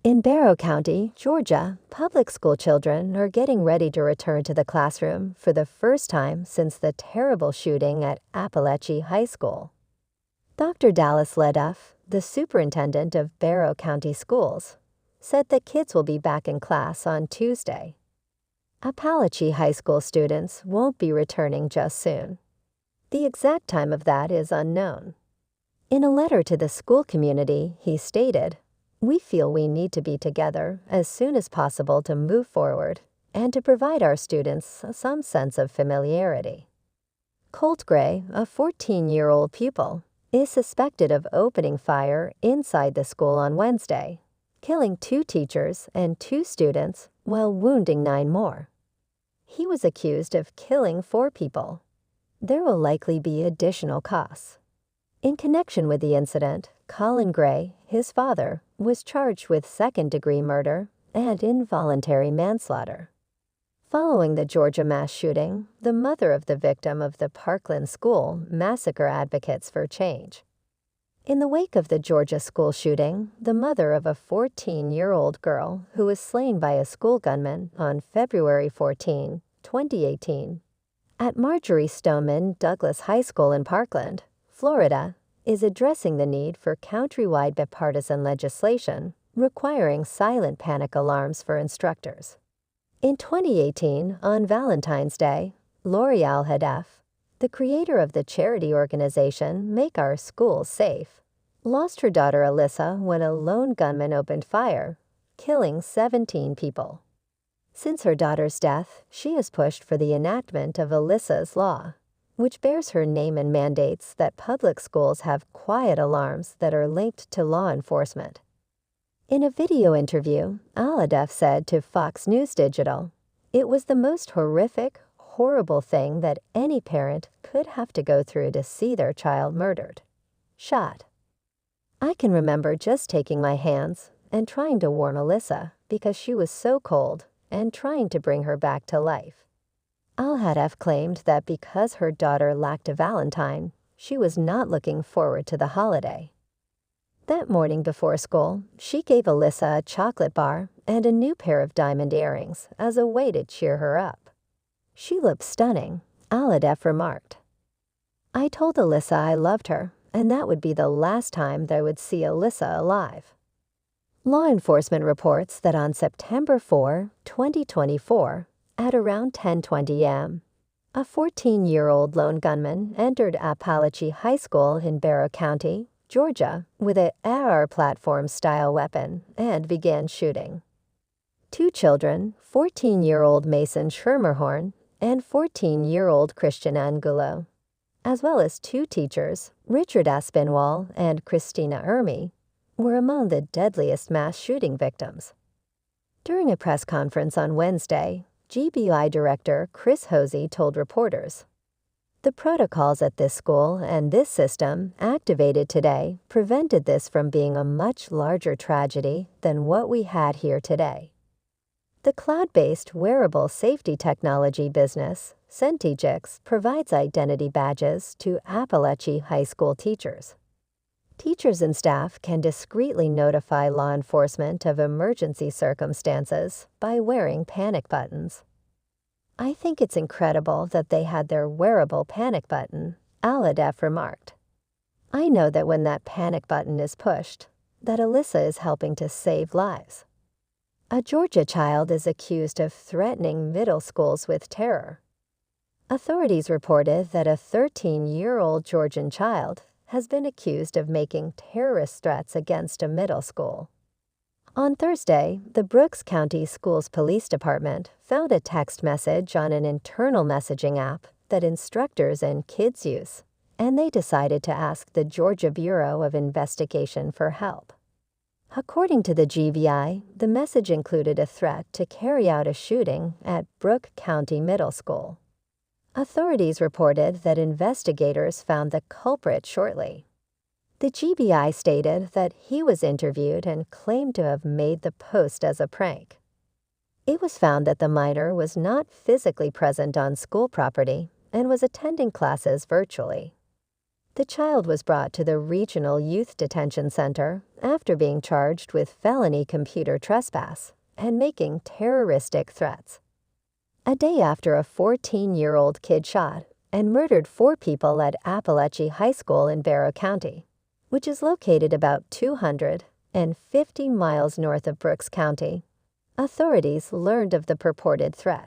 In Barrow County, Georgia, public school children are getting ready to return to the classroom for the first time since the terrible shooting at Appalachia High School. Dr. Dallas Leduff, the superintendent of Barrow County Schools, said the kids will be back in class on Tuesday. Appalachia High School students won't be returning just soon. The exact time of that is unknown. In a letter to the school community, he stated, "We feel we need to be together as soon as possible to move forward and to provide our students some sense of familiarity." Colt Gray, a 14-year-old pupil, is suspected of opening fire inside the school on Wednesday, killing 2 teachers and 2 students while wounding 9 more. He was accused of killing 4 people. There will likely be additional costs. In connection with the incident, Colin Gray, his father, was charged with second-degree murder and involuntary manslaughter. Following the Georgia mass shooting, the mother of the victim of the Parkland School massacre advocates for change. In the wake of the Georgia school shooting, the mother of a 14-year-old girl who was slain by a school gunman on February 14, 2018, at Marjorie Stoneman Douglas High School in Parkland, Florida, is addressing the need for countrywide bipartisan legislation requiring silent panic alarms for instructors. In 2018, on Valentine's Day, L'Oreal Hadef, the creator of the charity organization Make Our Schools Safe, lost her daughter Alyssa when a lone gunman opened fire, killing 17 people. Since her daughter's death, she has pushed for the enactment of Alyssa's Law, which bears her name and mandates that public schools have quiet alarms that are linked to law enforcement. In a video interview, Al-Hadef said to Fox News Digital, "It was the most horrific, horrible thing that any parent could have to go through to see their child murdered, shot. I can remember just taking my hands and trying to warm Alyssa because she was so cold and trying to bring her back to life." Al-Hadef claimed that because her daughter lacked a Valentine, she was not looking forward to the holiday. That morning before school, she gave Alyssa a chocolate bar and a new pair of diamond earrings as a way to cheer her up. "She looked stunning," Al-Hadef remarked. "I told Alyssa I loved her, and that would be the last time that I would see Alyssa alive." Law enforcement reports that on September 4, 2024, at around 10:20 a.m., a 14-year-old lone gunman entered Appalachia High School in Barrow County, Georgia, with an AR platform-style weapon and began shooting. 2 children, 14-year-old Mason Schermerhorn and 14-year-old Christian Angulo, as well as 2 teachers, Richard Aspinwall and Christina Ermey, were among the deadliest mass shooting victims. During a press conference on Wednesday, GBI Director Chris Hosey told reporters, "The protocols at this school and this system activated today prevented this from being a much larger tragedy than what we had here today." The cloud-based wearable safety technology business, Centigix, provides identity badges to Appalachia High School teachers. Teachers and staff can discreetly notify law enforcement of emergency circumstances by wearing panic buttons. "I think it's incredible that they had their wearable panic button," Al-Hadef remarked. "I know that when that panic button is pushed, that Alyssa is helping to save lives." A Georgia child is accused of threatening middle schools with terror. Authorities reported that a 13-year-old Georgian child has been accused of making terrorist threats against a middle school. On Thursday, the Brooks County Schools Police Department found a text message on an internal messaging app that instructors and kids use, and they decided to ask the Georgia Bureau of Investigation for help. According to the GBI, the message included a threat to carry out a shooting at Brooke County Middle School. Authorities reported that investigators found the culprit shortly. The GBI stated that he was interviewed and claimed to have made the post as a prank. It was found that the minor was not physically present on school property and was attending classes virtually. The child was brought to the Regional Youth Detention Center after being charged with felony computer trespass and making terroristic threats. A day after a 14-year-old kid shot and murdered 4 people at Appalachia High School in Barrow County, which is located about 250 miles north of Brooks County, authorities learned of the purported threat.